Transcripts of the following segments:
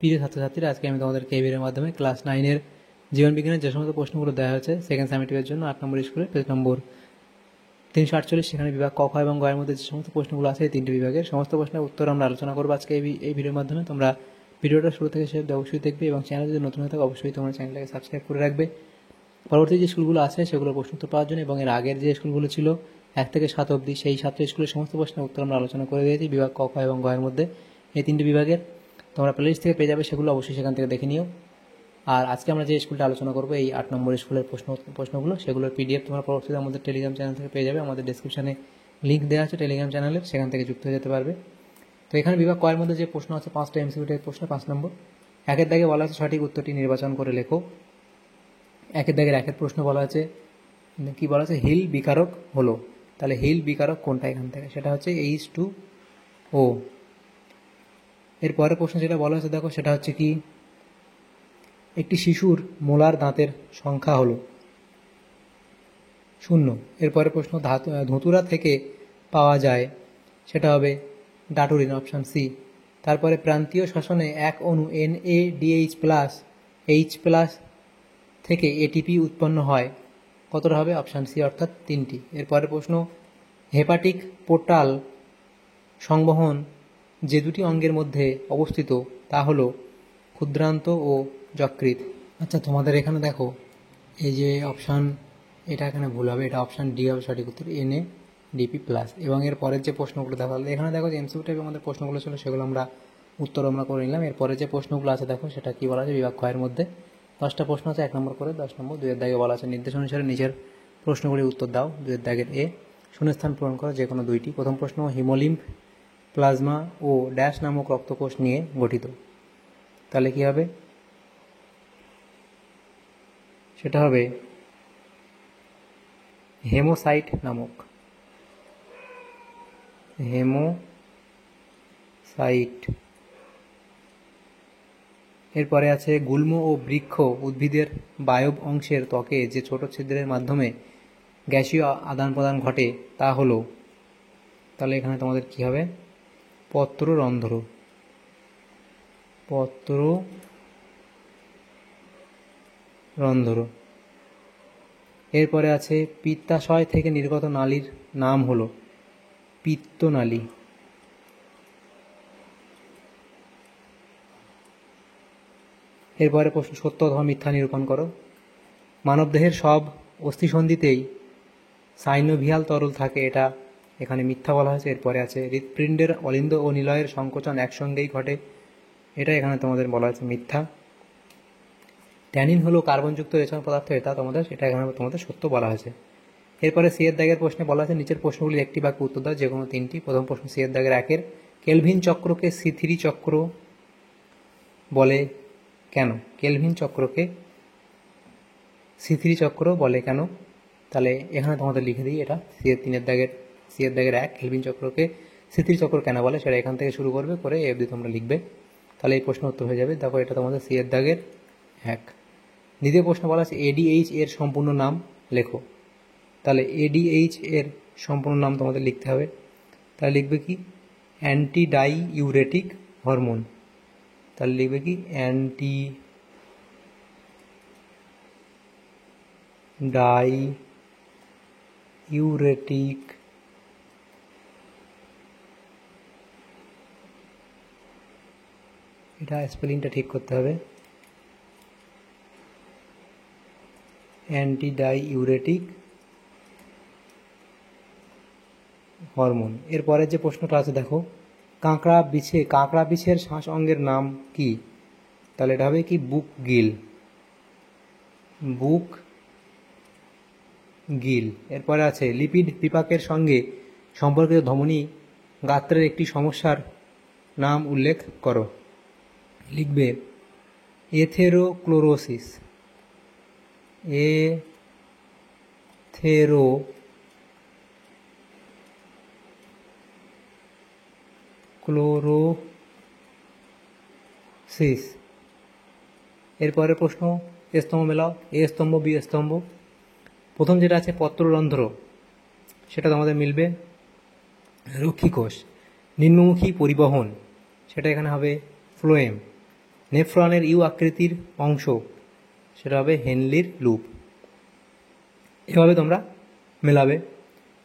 প্রিয় ছাত্রছাত্রীরা, আজকে আমি তোমাদেরকে এই ভিডিওর মাধ্যমে ক্লাস 9-এর জীবনবিজ্ঞানের যে সমস্ত প্রশ্নগুলো দেওয়া হয়েছে সেকেন্ড সামেটিভের জন্য 8 নম্বর স্কুলে পেজ নম্বর 348, সেখানে বিভাগ ক, খ এবং গ এর মধ্যে যে সমস্ত প্রশ্নগুলো আছে এই তিনটি বিভাগের সমস্ত প্রশ্নের উত্তর আমরা আলোচনা করবো আজকে এই ভিডিওর মাধ্যমে। তোমরা ভিডিওটা শুরু থেকে শেষ অবশ্যই দেখবে এবং চ্যানেল যদি নতুন হয়ে থাকে অবশ্যই তোমরা চ্যানেলটাকে সাবস্ক্রাইব করে রাখবে। পরবর্তী যে স্কুলগুলো আছে সেগুলো প্রশ্ন উত্তর পাওয়ার জন্য এবং এর আগের যে স্কুলগুলো ছিল 1 থেকে 7 অবধি সেই 7টি স্কুলের সমস্ত প্রশ্নের উত্তর আমরা আলোচনা করে দিয়েছি বিভাগ ক, খ এবং গ এর মধ্যে এই তিনটি বিভাগের। তোমরা প্লেলিস্ট থেকে পেয়ে যাবে, সেগুলো অবশ্যই সেখান থেকে দেখে নিও। আর আজকে আমরা যে স্কুলটা আলোচনা করবো এই 8 নম্বর স্কুলের প্রশ্নগুলো, সেগুলোর পিডিএফ তোমরা পরবর্তীতে আমাদের টেলিগ্রাম চ্যানেল থেকে পেয়ে যাবে। আমাদের ডেসক্রিপশনে লিঙ্ক দেওয়া আছে টেলিগ্রাম চ্যানেলের, সেখান থেকে যুক্ত হয়ে যেতে পারবে। তো এখানে বিভাগ ক এর মধ্যে যে প্রশ্ন আছে 5টা এমসিকিউ টাইপ প্রশ্ন। 5 নম্বর, 1-এর দাগে বলা আছে সঠিক উত্তরটি নির্বাচন করে লেখো। 1-এর দাগের 1-এর প্রশ্ন বলা আছে কি বলা আছে, হিল বিকারক হলো। তাহলে হিল বিকারক কোনটা এখান থেকে, সেটা হচ্ছে H2O। এর পরের প্রশ্ন যেটা বলা হয়েছে দেখো, সেটা হচ্ছে কি, একটি শিশুর মোলার দাঁতের সংখ্যা হলো 0। এরপরে প্রশ্ন ধুতুরা থেকে পাওয়া যায়, সেটা হবে ডাটুরিন, অপশান সি। তারপরে প্রান্তীয় শ্বসনে এক অণু NADH+ থেকে এটিপি উৎপন্ন হয়, কতটা হবে, অপশান সি অর্থাৎ 3টি। এরপরে প্রশ্ন, হেপাটিক পোর্টাল সংবহন যে দুটি অঙ্গের মধ্যে অবস্থিত তা হলো ক্ষুদ্রান্ত ও যকৃৎ। আচ্ছা, তোমাদের এখানে দেখো এই যে অপশান, এটা এখানে ভুল হবে, এটা অপশান ডি হবে সঠিক উত্তর, NADP+। এবং এর পরের যে প্রশ্নগুলো দেখো, এখানে দেখো যে এমসিকিউ টাইপের আমাদের প্রশ্নগুলো ছিল সেগুলো আমরা করে নিলাম। এরপরে যে প্রশ্নগুলো আছে দেখো, সেটা কি বলা আছে, বিভাগ খ এর মধ্যে 10টা প্রশ্ন আছে, 1 নম্বর করে 10 নম্বর। 2-এর দাগে বলা আছে নির্দেশ অনুসারে নিচের প্রশ্নগুলির উত্তর দাও। 2-এর দাগের এ, শূন্যস্থান পূরণ করো যে কোনো 2টি। প্রথম প্রশ্ন, হিমোলিম্ফ প্লাজমা ও ড্যাশ নামক রক্তকোষ নিয়ে গঠিত। তাহলে কি হবে, সেটা হবে হেমোসাইট নামক, হেমোসাইট। এরপরে আছে গুল্ম ও বৃক্ষ উদ্ভিদের বায়ব অংশের ত্বকে যে ছোট ছিদ্রের মাধ্যমে গ্যাসীয় আদান প্রদান ঘটে তা হলো, তাহলে এখানে তোমাদের কি হবে, পত্ররন্ধ্র, পত্ররন্ধ্র। এরপরে আছে পিত্তাশয় থেকে নির্গত নালীর নাম হলো পিত্তনালী। এরপরে প্রশ্ন, সত্য অথবা মিথ্যা নিরূপণ করো। মানবদেহের সব অস্থিসন্ধিতেই সাইনোভিয়াল তরল থাকে, এটা এখানে মিথ্যা বলা হয়েছে। এরপরে আছে হৃৎপিণ্ডের অলিন্দ ও নিলয়ের সংকোচন একসঙ্গেই ঘটে, এটা এখানে তোমাদের বলা হয়েছে মিথ্যা। ট্যানিন হলো কার্বনযুক্ত রেচন পদার্থ, এটা এখানে তোমাদের সত্য বলা হয়েছে। এরপরে সি এর দাগের প্রশ্নে বলা আছে নিচের প্রশ্নগুলির একটি বাক্য উত্তর দাও, যে কোনো 3টি। প্রথম প্রশ্ন, সি এর দাগের 1-এর, কেলভিন চক্রকে C3 চক্র বলে কেন? কেলভিন চক্রকে C3 চক্র বলে কেন? তাহলে এখানে তোমাদের লিখে দিই, এটা সি এর 1, কেলভিন চক্রকে C3 চক্র কেন বলে, সেটা এখান থেকে শুরু করবে করে এ অবধি তোমরা লিখবে, তাহলে এই প্রশ্ন উত্তর হয়ে যাবে। দেখো এটা তোমাদের সি এর দাগের 1। দ্বিতীয় প্রশ্ন বলা আছে ADH এর সম্পূর্ণ নাম লেখো। তাহলে ADH এর সম্পূর্ণ নাম তোমাদের লিখতে হবে, তাহলে লিখবে কি, অ্যান্টি ডাই ইউরেটিক হরমোন। তাহলে লিখবে কি, অ্যান্টি ডাই ইউরেটিক এটা স্পেলিংটা ঠিক করতে হবে, অ্যান্টি ডাই ইউরেটিক হরমোন। এরপরে যে প্রশ্নটা আছে দেখো, কাঁকড়া বিছের শ্বাস অঙ্গের নাম কি? তাহলে এটা হবে কি, বুক গিল। এরপরে আছে লিপিড বিপাকের সঙ্গে সম্পর্কিত ধমনী গাত্রের একটি সমস্যার নাম উল্লেখ করো। লিখবে এথেরোক্লোরোসিস, এথেরোক্লোরোসিস। এরপরে প্রশ্ন, স্তম্ভ মেলাও, এ স্তম্ভ বি স্তম্ভ। প্রথম যেটা আছে পত্ররন্ধ্র, সেটা তোমাদের মিলবে রক্ষীকোষ। নিম্নমুখী পরিবহন, সেটা এখানে হবে ফ্লোয়েম। নেফ্রনের ইউ আকৃতির অংশ সেটা হবে হেনলির লুপ। এভাবে তোমরা মেলাবে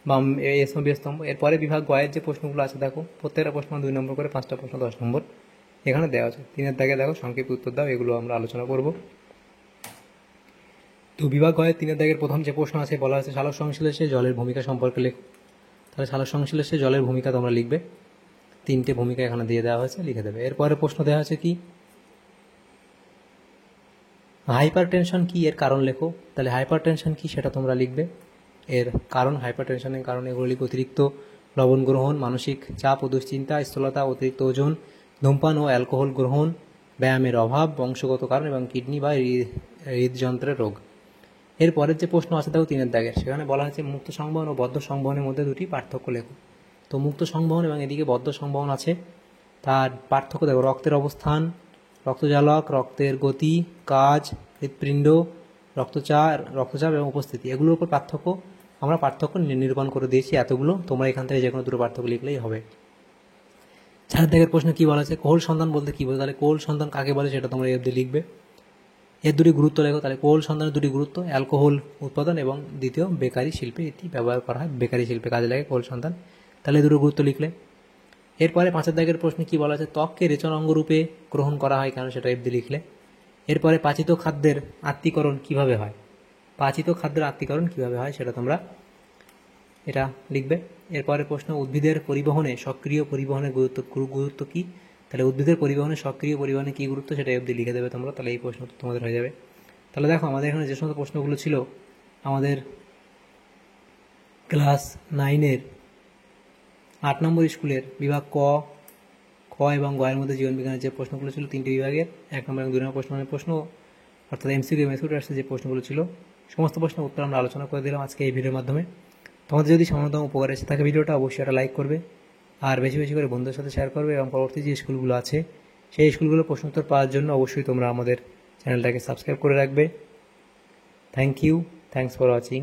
বা এসবি স্তম্ভ। এরপরে বিভাগ গয়ের যে প্রশ্নগুলো আছে দেখো, প্রত্যেকটা প্রশ্ন 2 নম্বর করে, 5টা প্রশ্ন 10 নম্বর এখানে দেওয়া আছে। 3-এর দাগে দেখো সংক্ষিপ্ত উত্তর দাও, এগুলো আমরা আলোচনা করব। তো বিভাগ গয়ের 3-এর দাগের প্রথম যে প্রশ্ন আছে বলা আছে সালোক সংশ্লেষে জলের ভূমিকা সম্পর্কে লেখো। তাহলে সালোক সংশ্লেষে জলের ভূমিকা তোমরা লিখবে, 3টে ভূমিকা এখানে দিয়ে দেওয়া হয়েছে, লিখে দেবে। এরপরে প্রশ্ন দেওয়া আছে কি, হাইপার টেনশন কি, এর কারণ লেখো। তাহলে হাইপার টেনশন কি সেটা তোমরা লিখবে, এর কারণ, হাইপার টেনশনের কারণ এগুলো লিখবে: অতিরিক্ত লবণ গ্রহণ, মানসিক চাপ ও দুশ্চিন্তা, স্থূলতা, অতিরিক্ত ওজন, ধূমপান ও অ্যালকোহল গ্রহণ, ব্যায়ামের অভাব, বংশগত কারণ এবং কিডনি বা হৃদযন্ত্রের রোগ। এর পরের যে প্রশ্ন আছে দেখো 3-এর দাগের, সেখানে বলা হয়েছে মুক্ত সংবহন ও বদ্ধ সংবহনের মধ্যে দুটি পার্থক্য লেখো। তো মুক্ত সংবহন এবং এদিকে বদ্ধ সংবহন আছে, তার পার্থক্য দেখো: রক্তের অবস্থান, রক্তজালক, রক্তের গতি, কাজ, হৃৎপিণ্ড, রক্তচাপ এবং উপস্থিতি, এগুলোর উপর পার্থক্য আমরা নিরূপণ করে দিয়েছি। এতগুলো তোমরা এখান থেকে যে কোনো দুটো পার্থক্য লিখলেই হবে। 4 দাগের প্রশ্ন কি বলা আছে, কোহল সন্ধান বলতে কি বোঝায়। তাহলে কোহল সন্ধান কাকে বলে সেটা তোমরা এর লিখবে। এর দুটি গুরুত্ব লেখো। তাহলে কোহল সন্ধানের দুটি গুরুত্ব: অ্যালকোহল উৎপাদন এবং দ্বিতীয় বেকারি শিল্পে এটি ব্যবহার করা হয়, বেকারি শিল্পে কাজে লাগে কোহল সন্ধান। তাহলে দুটো গুরুত্ব লিখলে। এরপরে 5 দাগের প্রশ্নে কি বলা আছে, ত্বককে রেচন অঙ্গ রূপে গ্রহণ করা হয় কেন, সেটা এফ লিখলে। এরপরে পাচিত খাদ্যের আত্তীকরণ কিভাবে হয়, পাচিত খাদ্যের আত্তীকরণ কিভাবে হয় সেটা তোমরা এটা লিখবে। এরপরে প্রশ্ন, উদ্ভিদের পরিবহনে সক্রিয় পরিবহনের গুরুত্ব কি। তাহলে উদ্ভিদের পরিবহনে সক্রিয় পরিবহনে কী গুরুত্ব সেটা অবধি লিখে দেবে তোমরা। তাহলে এই প্রশ্ন তোমাদের হয়ে যাবে। তাহলে দেখো আমাদের এখানে যে সমস্ত প্রশ্নগুলো ছিল আমাদের ক্লাস 9-এর 8 নম্বর স্কুলের বিভাগ ক এবং গ এর মধ্যে জীবনবিজ্ঞানের যে প্রশ্নগুলো ছিল 3টে বিভাগের 1 নম্বর এবং 2 নম্বর প্রশ্ন অর্থাৎ এমসিকিউ টাইপসের যে প্রশ্নগুলো ছিল সমস্ত প্রশ্নের উত্তর আমরা আলোচনা করে দিলাম আজকে এই ভিডিওর মাধ্যমে। তোমাদের যদি সামান্যতম উপকার এসে থাকে ভিডিওটা অবশ্যই একটা লাইক করবে আর বেশি বেশি করে বন্ধুদের সাথে শেয়ার করবে, এবং পরবর্তী যে স্কুলগুলো আছে সেই স্কুলগুলো প্রশ্নোত্তর পাওয়ার জন্য অবশ্যই তোমরা আমাদের চ্যানেলটাকে সাবস্ক্রাইব করে রাখবে। Thank you, thanks for watching.